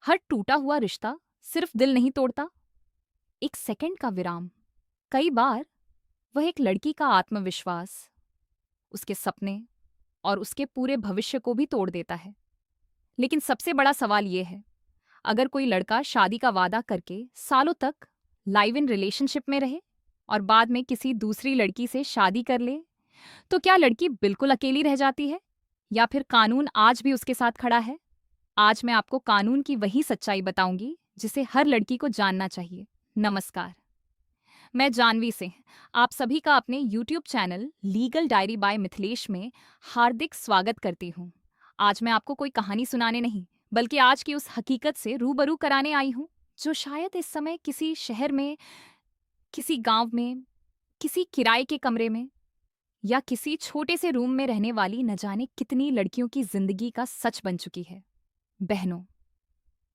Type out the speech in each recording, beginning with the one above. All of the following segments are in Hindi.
हर टूटा हुआ रिश्ता सिर्फ दिल नहीं तोड़ता, एक सेकंड का विराम कई बार वह एक लड़की का आत्मविश्वास, उसके सपने और उसके पूरे भविष्य को भी तोड़ देता है। लेकिन सबसे बड़ा सवाल यह है, अगर कोई लड़का शादी का वादा करके सालों तक लाइव इन रिलेशनशिप में रहे और बाद में किसी दूसरी लड़की से शादी कर ले, तो क्या लड़की बिल्कुल अकेली रह जाती है या फिर कानून आज भी उसके साथ खड़ा है? आज मैं आपको कानून की वही सच्चाई बताऊंगी जिसे हर लड़की को जानना चाहिए। नमस्कार, मैं जानवी सिंह आप सभी का अपने YouTube channel legal diary by Mithilesh में हार्दिक स्वागत करती हूँ। आज मैं आपको कोई कहानी सुनाने नहीं, बल्कि आज की उस हकीकत से रूबरू कराने आई हूँ जो शायद इस समय किसी शहर में, किसी गांव में, किसी किराए के कमरे में या किसी छोटे से रूम में रहने वाली न जाने कितनी लड़कियों की जिंदगी का सच बन चुकी है। बहनों,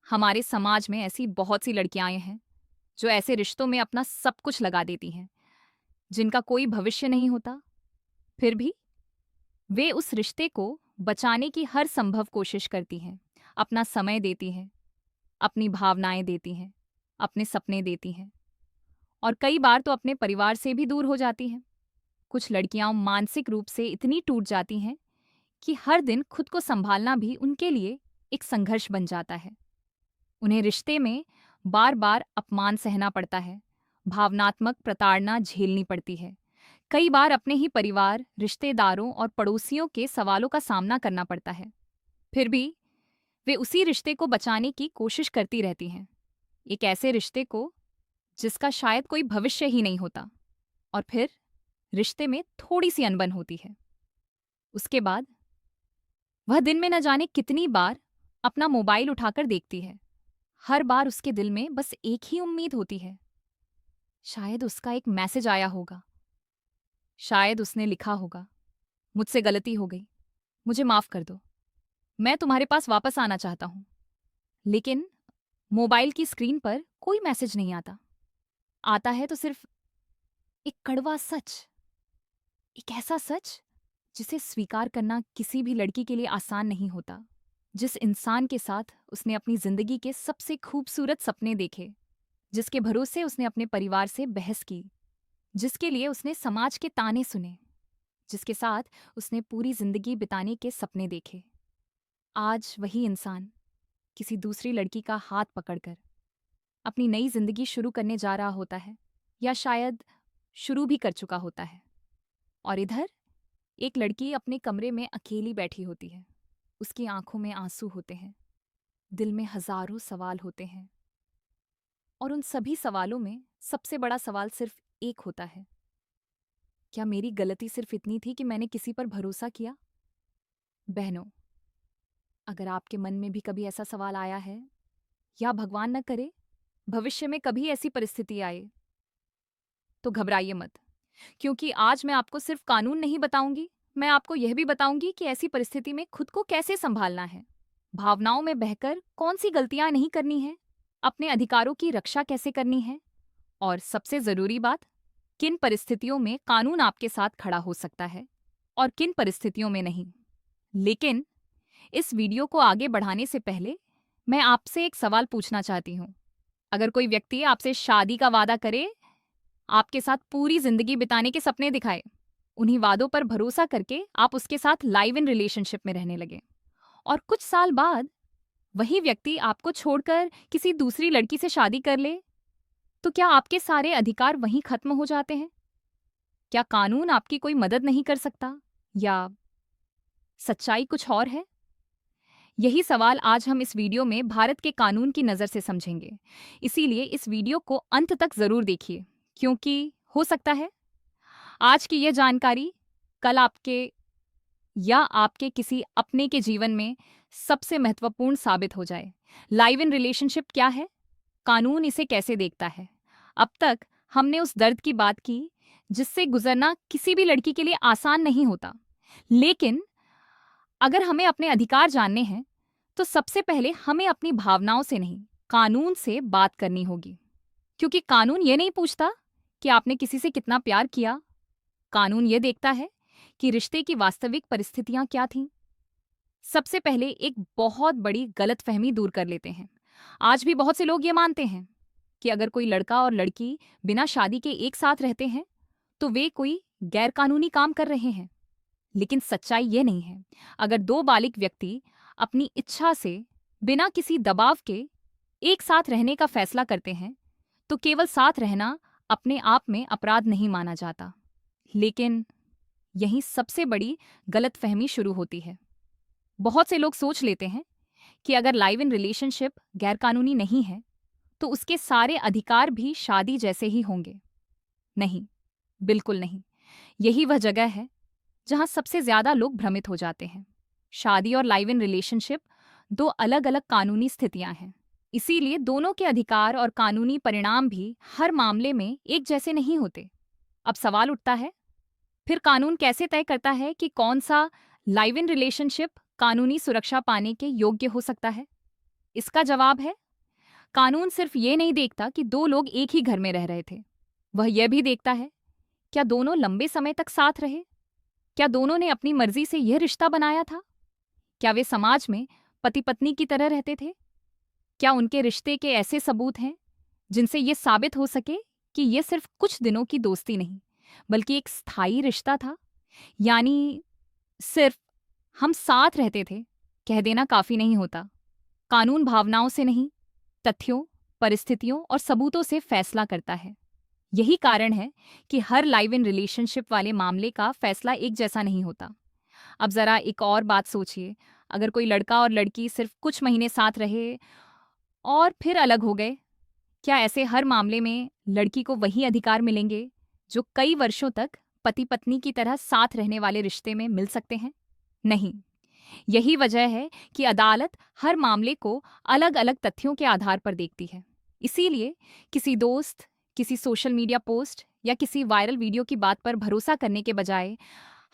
हमारे समाज में ऐसी बहुत सी लड़कियां हैं जो ऐसे रिश्तों में अपना सब कुछ लगा देती हैं, जिनका कोई भविष्य नहीं होता। फिर भी वे उस रिश्ते को बचाने की हर संभव कोशिश करती हैं, अपना समय देती हैं, अपनी भावनाएं देती हैं, अपने सपने देती हैं और कई बार तो अपने परिवार से भी दूर हो जाती हैं। कुछ लड़कियां मानसिक रूप से इतनी टूट जाती हैं कि हर दिन खुद को संभालना भी उनके लिए एक संघर्ष बन जाता है। उन्हें रिश्ते में बार बार अपमान सहना पड़ता है, भावनात्मक प्रताड़ना झेलनी पड़ती है, कई बार अपने ही परिवार, रिश्तेदारों और पड़ोसियों के सवालों का सामना करना पड़ता है। फिर भी वे उसी रिश्ते को बचाने की कोशिश करती रहती हैं, एक ऐसे रिश्ते को जिसका शायद कोई भविष्य ही नहीं होता। और फिर रिश्ते में थोड़ी सी अनबन होती है। उसके बाद वह दिन में न जाने कितनी बार अपना मोबाइल उठाकर देखती है। हर बार उसके दिल में बस एक ही उम्मीद होती है, शायद उसका एक मैसेज आया होगा, शायद उसने लिखा होगा, मुझसे गलती हो गई, मुझे माफ कर दो, मैं तुम्हारे पास वापस आना चाहता हूं। लेकिन मोबाइल की स्क्रीन पर कोई मैसेज नहीं आता। आता है तो सिर्फ एक कड़वा सच, एक ऐसा सच जिसे स्वीकार करना किसी भी लड़की के लिए आसान नहीं होता। जिस इंसान के साथ उसने अपनी जिंदगी के सबसे खूबसूरत सपने देखे, जिसके भरोसे उसने अपने परिवार से बहस की, जिसके लिए उसने समाज के ताने सुने, जिसके साथ उसने पूरी जिंदगी बिताने के सपने देखे, आज वही इंसान किसी दूसरी लड़की का हाथ पकड़कर अपनी नई जिंदगी शुरू करने जा रहा होता है, या शायद शुरू भी कर चुका होता है। और इधर एक लड़की अपने कमरे में अकेली बैठी होती है। उसकी आंखों में आंसू होते हैं, दिल में हजारों सवाल होते हैं, और उन सभी सवालों में सबसे बड़ा सवाल सिर्फ एक होता है, क्या मेरी गलती सिर्फ इतनी थी कि मैंने किसी पर भरोसा किया? बहनों, अगर आपके मन में भी कभी ऐसा सवाल आया है, या भगवान न करे भविष्य में कभी ऐसी परिस्थिति आए, तो घबराइए मत, क्योंकि आज मैं आपको सिर्फ कानून नहीं बताऊंगी, मैं आपको यह भी बताऊंगी कि ऐसी परिस्थिति में खुद को कैसे संभालना है, भावनाओं में बहकर कौन सी गलतियां नहीं करनी है, अपने अधिकारों की रक्षा कैसे करनी है, और सबसे जरूरी बात, किन परिस्थितियों में कानून आपके साथ खड़ा हो सकता है और किन परिस्थितियों में नहीं। लेकिन इस वीडियो को आगे बढ़ाने से पहले मैं आपसे एक सवाल पूछना चाहती हूँ। अगर कोई व्यक्ति आपसे शादी का वादा करे, आपके साथ पूरी जिंदगी बिताने के सपने दिखाए, उन्हीं वादों पर भरोसा करके आप उसके साथ लाइव इन रिलेशनशिप में रहने लगे, और कुछ साल बाद वही व्यक्ति आपको छोड़कर किसी दूसरी लड़की से शादी कर ले, तो क्या आपके सारे अधिकार वहीं खत्म हो जाते हैं? क्या कानून आपकी कोई मदद नहीं कर सकता, या सच्चाई कुछ और है? यही सवाल आज हम इस वीडियो में भारत के कानून की नज़र से समझेंगे। इसीलिए इस वीडियो को अंत तक जरूर देखिए, क्योंकि हो सकता है आज की यह जानकारी कल आपके या आपके किसी अपने के जीवन में सबसे महत्वपूर्ण साबित हो जाए। लाइव इन रिलेशनशिप क्या है? कानून इसे कैसे देखता है? अब तक हमने उस दर्द की बात की जिससे गुजरना किसी भी लड़की के लिए आसान नहीं होता। लेकिन अगर हमें अपने अधिकार जानने हैं, तो सबसे पहले हमें अपनी भावनाओं से नहीं, कानून से बात करनी होगी। क्योंकि कानून ये नहीं पूछता कि आपने किसी से कितना प्यार किया, कानून ये देखता है कि रिश्ते की वास्तविक परिस्थितियां क्या थीं। सबसे पहले एक बहुत बड़ी गलतफहमी दूर कर लेते हैं। आज भी बहुत से लोग ये मानते हैं कि अगर कोई लड़का और लड़की बिना शादी के एक साथ रहते हैं तो वे कोई गैरकानूनी काम कर रहे हैं। लेकिन सच्चाई ये नहीं है। अगर दो बालिग व्यक्ति अपनी इच्छा से बिना किसी दबाव के एक साथ रहने का फैसला करते हैं तो केवल साथ रहना अपने आप में अपराध नहीं माना जाता। लेकिन यहीं सबसे बड़ी गलतफहमी शुरू होती है। बहुत से लोग सोच लेते हैं कि अगर लाइव इन रिलेशनशिप गैरकानूनी नहीं है तो उसके सारे अधिकार भी शादी जैसे ही होंगे। नहीं, बिल्कुल नहीं। यही वह जगह है जहां सबसे ज्यादा लोग भ्रमित हो जाते हैं। शादी और लाइव इन रिलेशनशिप दो अलग अलग कानूनी स्थितियां हैं। इसीलिए दोनों के अधिकार और कानूनी परिणाम भी हर मामले में एक जैसे नहीं होते। अब सवाल उठता है, फिर कानून कैसे तय करता है कि कौन सा लाइव इन रिलेशनशिप कानूनी सुरक्षा पाने के योग्य हो सकता है? इसका जवाब है, कानून सिर्फ ये नहीं देखता कि दो लोग एक ही घर में रह रहे थे। वह यह भी देखता है, क्या दोनों लंबे समय तक साथ रहे? क्या दोनों ने अपनी मर्जी से यह रिश्ता बनाया था? क्या वे समाज में पति पत्नी की तरह रहते थे? क्या उनके रिश्ते के ऐसे सबूत हैं जिनसे यह साबित हो सके कि यह सिर्फ कुछ दिनों की दोस्ती नहीं बल्कि एक स्थायी रिश्ता था? यानी सिर्फ हम साथ रहते थे कह देना काफी नहीं होता। कानून भावनाओं से नहीं, तथ्यों, परिस्थितियों और सबूतों से फैसला करता है। यही कारण है कि हर लाइव इन रिलेशनशिप वाले मामले का फैसला एक जैसा नहीं होता। अब जरा एक और बात सोचिए, अगर कोई लड़का और लड़की सिर्फ कुछ महीने साथ रहे और फिर अलग हो गए, क्या ऐसे हर मामले में लड़की को वही अधिकार मिलेंगे जो कई वर्षों तक पति पत्नी की तरह साथ रहने वाले रिश्ते में मिल सकते हैं? नहीं। यही वजह है कि अदालत हर मामले को अलग अलग तथ्यों के आधार पर देखती है। इसीलिए किसी दोस्त, किसी सोशल मीडिया पोस्ट या किसी वायरल वीडियो की बात पर भरोसा करने के बजाय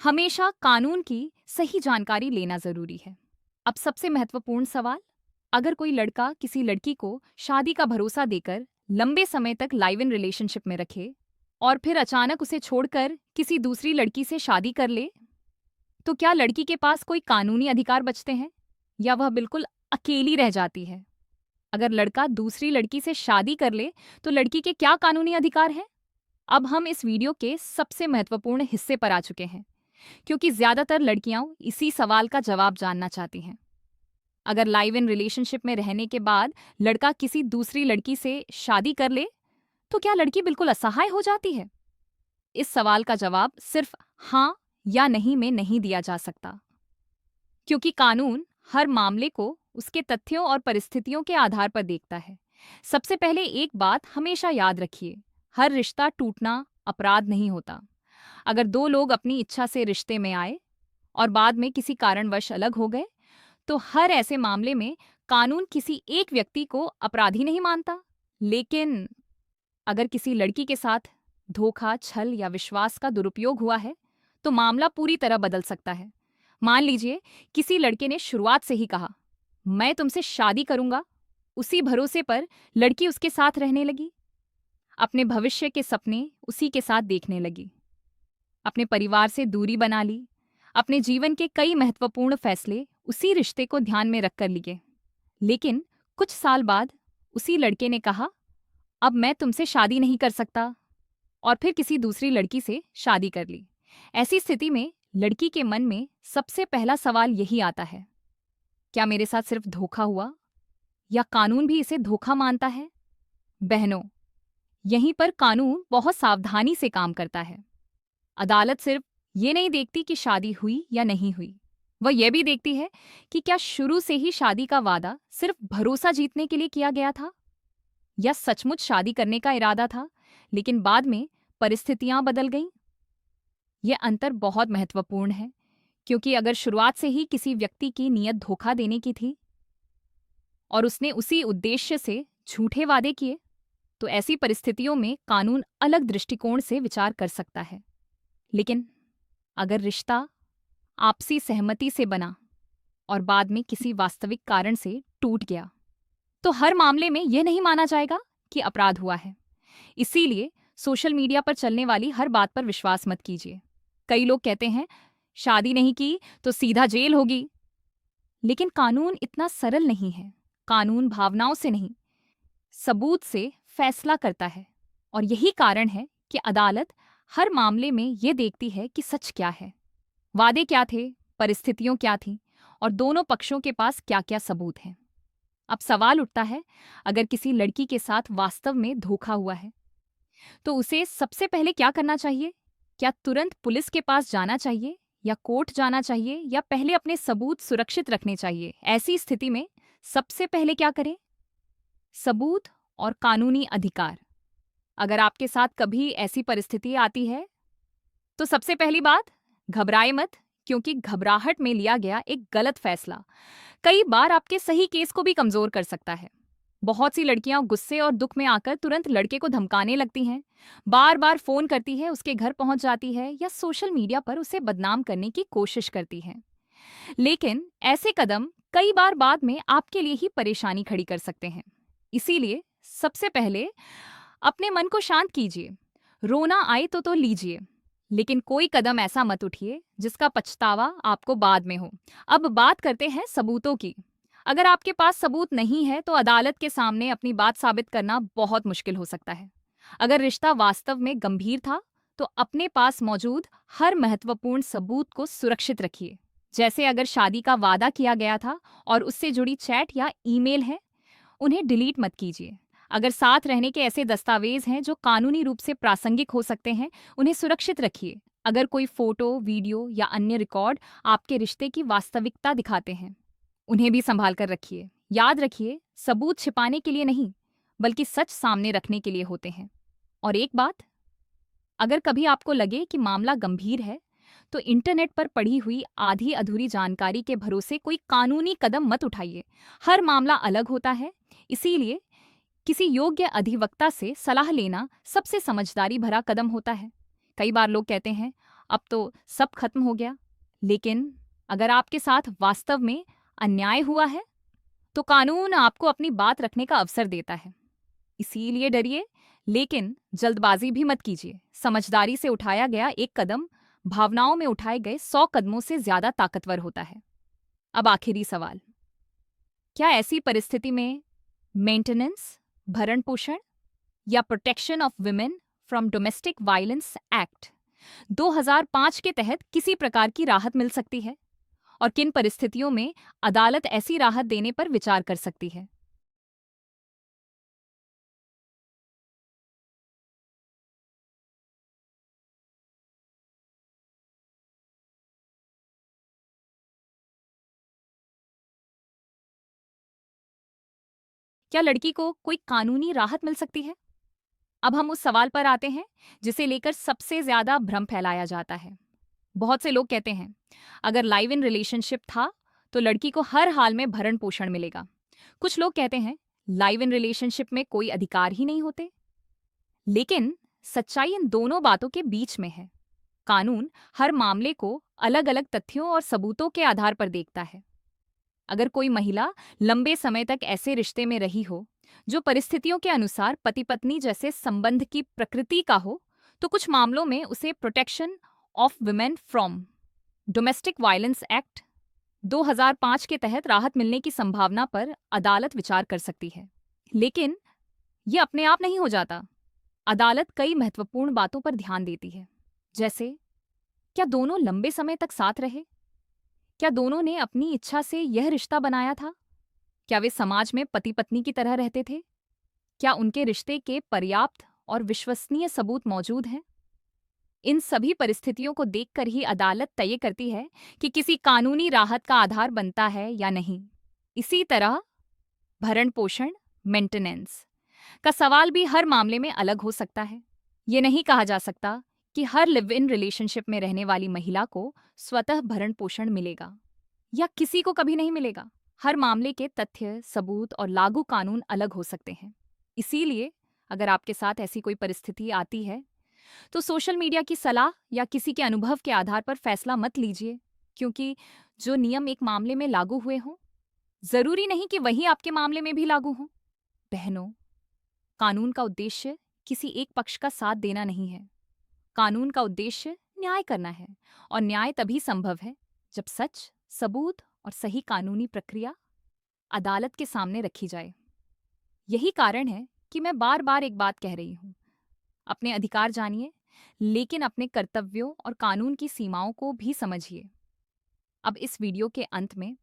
हमेशा कानून की सही जानकारी लेना जरूरी है। अब सबसे महत्वपूर्ण सवाल, अगर कोई लड़का किसी लड़की को शादी का भरोसा देकर लंबे समय तक लाइव इन रिलेशनशिप में रखे और फिर अचानक उसे छोड़कर किसी दूसरी लड़की से शादी कर ले, तो क्या लड़की के पास कोई कानूनी अधिकार बचते हैं या वह बिल्कुल अकेली रह जाती है? अगर लड़का दूसरी लड़की से शादी कर ले तो लड़की के क्या कानूनी अधिकार हैं? अब हम इस वीडियो के सबसे महत्वपूर्ण हिस्से पर आ चुके हैं, क्योंकि ज्यादातर लड़कियां इसी सवाल का जवाब जानना चाहती हैं। अगर लाइव इन रिलेशनशिप में रहने के बाद लड़का किसी दूसरी लड़की से शादी कर ले तो क्या लड़की बिल्कुल असहाय हो जाती है? इस सवाल का जवाब सिर्फ हाँ या नहीं में नहीं दिया जा सकता, क्योंकि कानून हर मामले को उसके तथ्यों और परिस्थितियों के आधार पर देखता है। सबसे पहले एक बात हमेशा याद रखिए, हर रिश्ता टूटना अपराध नहीं होता। अगर दो लोग अपनी इच्छा से रिश्ते में आए और बाद में किसी कारणवश अलग हो गए तो हर ऐसे मामले में कानून किसी एक व्यक्ति को अपराधी नहीं मानता। लेकिन अगर किसी लड़की के साथ धोखा, छल या विश्वास का दुरुपयोग हुआ है तो मामला पूरी तरह बदल सकता है। मान लीजिए किसी लड़के ने शुरुआत से ही कहा, मैं तुमसे शादी करूंगा। उसी भरोसे पर लड़की उसके साथ रहने लगी, अपने भविष्य के सपने उसी के साथ देखने लगी, अपने परिवार से दूरी बना ली, अपने जीवन के कई महत्वपूर्ण फैसले उसी रिश्ते को ध्यान में रखकर लिए। लेकिन कुछ साल बाद उसी लड़के ने कहा, अब मैं तुमसे शादी नहीं कर सकता, और फिर किसी दूसरी लड़की से शादी कर ली। ऐसी स्थिति में लड़की के मन में सबसे पहला सवाल यही आता है, क्या मेरे साथ सिर्फ धोखा हुआ या कानून भी इसे धोखा मानता है? बहनों, यहीं पर कानून बहुत सावधानी से काम करता है। अदालत सिर्फ ये नहीं देखती कि शादी हुई या नहीं हुई, वह यह भी देखती है कि क्या शुरू से ही शादी का वादा सिर्फ भरोसा जीतने के लिए किया गया था या सचमुच शादी करने का इरादा था, लेकिन बाद में परिस्थितियां बदल गईं। यह अंतर बहुत महत्वपूर्ण है, क्योंकि अगर शुरुआत से ही किसी व्यक्ति की नीयत धोखा देने की थी और उसने उसी उद्देश्य से झूठे वादे किए, तो ऐसी परिस्थितियों में कानून अलग दृष्टिकोण से विचार कर सकता है। लेकिन अगर रिश्ता आपसी सहमति से बना और बाद में किसी वास्तविक कारण से टूट गया, तो हर मामले में यह नहीं माना जाएगा कि अपराध हुआ है। इसीलिए सोशल मीडिया पर चलने वाली हर बात पर विश्वास मत कीजिए। कई लोग कहते हैं, शादी नहीं की तो सीधा जेल होगी। लेकिन कानून इतना सरल नहीं है। कानून भावनाओं से नहीं, सबूत से फैसला करता है। और यही कारण है कि अदालत हर मामले में ये देखती है कि सच क्या है, वादे क्या थे, परिस्थितियां क्या थीं और दोनों पक्षों के पास क्या क्या सबूत हैं। अब सवाल उठता है, अगर किसी लड़की के साथ वास्तव में धोखा हुआ है तो उसे सबसे पहले क्या करना चाहिए? क्या तुरंत पुलिस के पास जाना चाहिए या कोर्ट जाना चाहिए या पहले अपने सबूत सुरक्षित रखने चाहिए? ऐसी स्थिति में सबसे पहले क्या करें? सबूत और कानूनी अधिकार। अगर आपके साथ कभी ऐसी परिस्थिति आती है तो सबसे पहली बात, घबराए मत, क्योंकि घबराहट में लिया गया एक गलत फैसला कई बार आपके सही केस को भी कमजोर कर सकता है। बहुत सी लड़कियां गुस्से और दुख में आकर तुरंत लड़के को धमकाने लगती हैं, बार बार फोन करती है, उसके घर पहुंच जाती है या सोशल मीडिया पर उसे बदनाम करने की कोशिश करती हैं। लेकिन ऐसे कदम कई बार बाद में आपके लिए ही परेशानी खड़ी कर सकते हैं। इसीलिए सबसे पहले अपने मन को शांत कीजिए। रोना आए तो लीजिए, लेकिन कोई कदम ऐसा मत उठिए जिसका पछतावा आपको बाद में हो। अब बात करते हैं सबूतों की। अगर आपके पास सबूत नहीं है तो अदालत के सामने अपनी बात साबित करना बहुत मुश्किल हो सकता है। अगर रिश्ता वास्तव में गंभीर था तो अपने पास मौजूद हर महत्वपूर्ण सबूत को सुरक्षित रखिए। जैसे अगर शादी का वादा किया गया था और उससे जुड़ी चैट या ईमेल है, उन्हें डिलीट मत कीजिए। अगर साथ रहने के ऐसे दस्तावेज हैं जो कानूनी रूप से प्रासंगिक हो सकते हैं, उन्हें सुरक्षित रखिए। अगर कोई फोटो, वीडियो या अन्य रिकॉर्ड आपके रिश्ते की वास्तविकता दिखाते हैं, उन्हें भी संभाल कर रखिए। याद रखिए, सबूत छिपाने के लिए नहीं, बल्कि सच सामने रखने के लिए होते हैं। और एक बात, अगर कभी आपको लगे कि मामला गंभीर है, तो इंटरनेट पर पड़ी हुई आधी अधूरी जानकारी के भरोसे कोई कानूनी कदम मत उठाइए। हर मामला अलग होता है, इसीलिए किसी योग्य अधिवक्ता से सलाह लेना सबसे समझदारी भरा कदम होता है। कई बार लोग कहते हैं, अब तो सब खत्म हो गया, लेकिन अगर आपके साथ वास्तव में अन्याय हुआ है तो कानून आपको अपनी बात रखने का अवसर देता है। इसीलिए डरिए, लेकिन जल्दबाजी भी मत कीजिए। समझदारी से उठाया गया एक कदम भावनाओं में उठाए गए 100 कदमों से ज्यादा ताकतवर होता है। अब आखिरी सवाल, क्या ऐसी परिस्थिति में मेंटेनेंस, भरण पोषण या protection of women from domestic violence act 2005 के तहत किसी प्रकार की राहत मिल सकती है? और किन परिस्थितियों में अदालत ऐसी राहत देने पर विचार कर सकती है? क्या लड़की को कोई कानूनी राहत मिल सकती है? अब हम उस सवाल पर आते हैं जिसे लेकर सबसे ज्यादा भ्रम फैलाया जाता है। बहुत से लोग कहते हैं, अगर लाइव इन रिलेशनशिप था तो लड़की को हर हाल में भरण पोषण मिलेगा। कुछ लोग कहते हैं, लाइव इन रिलेशनशिप में कोई अधिकार ही नहीं होते। लेकिन सच्चाई इन दोनों बातों के बीच में है। कानून हर मामले को अलग अलग तथ्यों और सबूतों के आधार पर देखता है। अगर कोई महिला लंबे समय तक ऐसे रिश्ते में रही हो जो परिस्थितियों के अनुसार पति पत्नी जैसे संबंध की प्रकृति का हो, तो कुछ मामलों में उसे protection of women from domestic violence act 2005 के तहत राहत मिलने की संभावना पर अदालत विचार कर सकती है। लेकिन यह अपने आप नहीं हो जाता। अदालत कई महत्वपूर्ण बातों पर ध्यान देती है, जैसे क्या दोनों लंबे समय तक साथ रहे? क्या दोनों ने अपनी इच्छा से यह रिश्ता बनाया था? क्या वे समाज में पति पत्नी की तरह रहते थे? क्या उनके रिश्ते के पर्याप्त और विश्वसनीय सबूत मौजूद हैं? इन सभी परिस्थितियों को देखकर ही अदालत तय करती है कि किसी कानूनी राहत का आधार बनता है या नहीं। इसी तरह भरण पोषण, मेंटेनेंस का सवाल भी हर मामले में अलग हो सकता है। ये नहीं कहा जा सकता कि हर लिव इन रिलेशनशिप में रहने वाली महिला को स्वतः भरण पोषण मिलेगा या किसी को कभी नहीं मिलेगा। हर मामले के तथ्य, सबूत और लागू कानून अलग हो सकते हैं। इसीलिए अगर आपके साथ ऐसी कोई परिस्थिति आती है तो सोशल मीडिया की सलाह या किसी के अनुभव के आधार पर फैसला मत लीजिए, क्योंकि जो नियम एक मामले में लागू हुए हों, जरूरी नहीं कि वही आपके मामले में भी लागू हों। बहनों, कानून का उद्देश्य किसी एक पक्ष का साथ देना नहीं है। कानून का उद्देश्य न्याय करना है, और न्याय तभी संभव है जब सच, सबूत और सही कानूनी प्रक्रिया अदालत के सामने रखी जाए। यही कारण है कि मैं बार बार एक बात कह रही हूँ, अपने अधिकार जानिए, लेकिन अपने कर्तव्यों और कानून की सीमाओं को भी समझिए। अब इस वीडियो के अंत में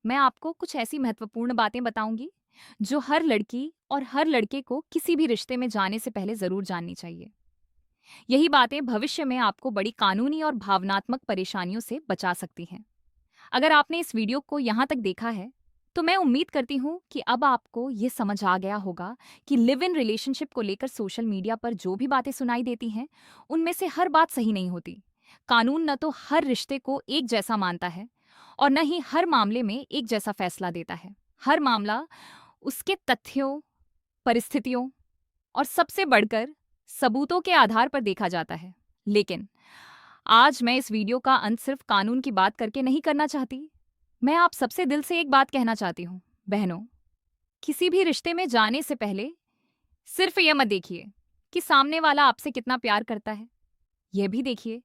मैं आपको कुछ ऐसी महत्वपूर्ण बातें बताऊंगी जो हर लड़की और हर लड़के को किसी भी रिश्ते में जाने से पहले जरूर जाननी चाहिए। यही बातें भविष्य में आपको बड़ी कानूनी और भावनात्मक परेशानियों से बचा सकती हैं। अगर आपने इस वीडियो को यहाँ तक देखा है, तो मैं उम्मीद करती हूँ कि अब आपको ये समझ आ गया होगा कि लिव इन रिलेशनशिप को लेकर सोशल मीडिया पर जो भी बातें सुनाई देती हैं, उनमें से हर बात सही नहीं होती। कानून न तो हर रिश्ते को एक जैसा मानता है और न ही हर मामले में एक जैसा फैसला देता है। हर मामला उसके तथ्यों, परिस्थितियों और सबसे बढ़कर सबूतों के आधार पर देखा जाता है। लेकिन आज मैं इस वीडियो का अंत सिर्फ कानून की बात करके नहीं करना चाहती। मैं आप सबसे दिल से एक बात कहना चाहती हूँ, बहनों, किसी भी रिश्ते में जाने से पहले सिर्फ यह मत देखिए कि सामने वाला आपसे कितना प्यार करता है। यह भी देखिए,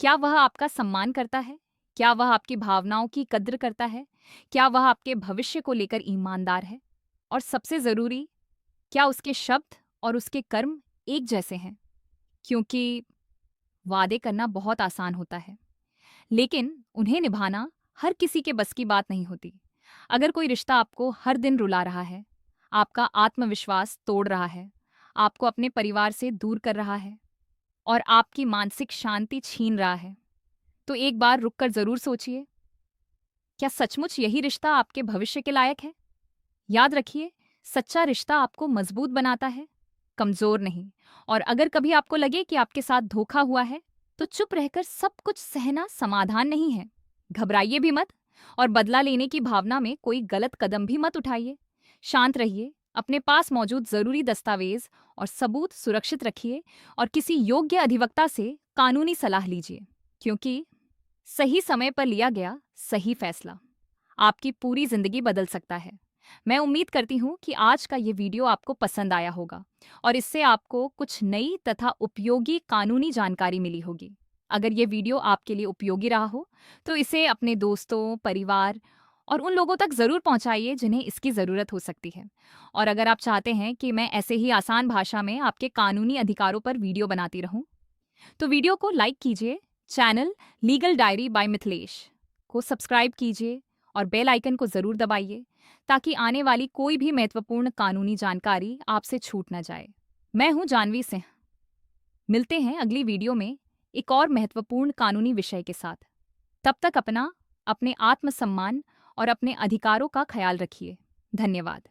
क्या वह आपका सम्मान करता है, क्या वह आपकी भावनाओं की कद्र करता है, क्या वह आपके भविष्य को लेकर ईमानदार है, और सबसे जरूरी, क्या उसके शब्द और उसके कर्म एक जैसे हैं। क्योंकि वादे करना बहुत आसान होता है, लेकिन उन्हें निभाना हर किसी के बस की बात नहीं होती। अगर कोई रिश्ता आपको हर दिन रुला रहा है, आपका आत्मविश्वास तोड़ रहा है, आपको अपने परिवार से दूर कर रहा है और आपकी मानसिक शांति छीन रहा है, तो एक बार रुककर जरूर सोचिए, क्या सचमुच यही रिश्ता आपके भविष्य के लायक है? याद रखिए, सच्चा रिश्ता आपको मजबूत बनाता है, कमजोर नहीं। और अगर कभी आपको लगे कि आपके साथ धोखा हुआ है, तो चुप रहकर सब कुछ सहना समाधान नहीं है। घबराइए भी मत और बदला लेने की भावना में कोई गलत कदम भी मत उठाइए। शांत रहिए, अपने पास मौजूद जरूरी दस्तावेज और सबूत सुरक्षित रखिए और किसी योग्य अधिवक्ता से कानूनी सलाह लीजिए, क्योंकि सही समय पर लिया गया सही फैसला आपकी पूरी जिंदगी बदल सकता है। मैं उम्मीद करती हूँ कि आज का ये वीडियो आपको पसंद आया होगा और इससे आपको कुछ नई तथा उपयोगी कानूनी जानकारी मिली होगी। अगर ये वीडियो आपके लिए उपयोगी रहा हो, तो इसे अपने दोस्तों, परिवार और उन लोगों तक ज़रूर पहुंचाइए जिन्हें इसकी ज़रूरत हो सकती है। और अगर आप चाहते हैं कि मैं ऐसे ही आसान भाषा में आपके कानूनी अधिकारों पर वीडियो बनाती रहूं, तो वीडियो को लाइक कीजिए, channel legal diary by Mithilesh को सब्सक्राइब कीजिए और बेल आइकन को ज़रूर दबाइए, ताकि आने वाली कोई भी महत्वपूर्ण कानूनी जानकारी आपसे छूट न जाए। मैं हूं जानवी सिंह। मिलते हैं अगली वीडियो में एक और महत्वपूर्ण कानूनी विषय के साथ। तब तक अपने आत्मसम्मान और अपने अधिकारों का ख्याल रखिए। धन्यवाद।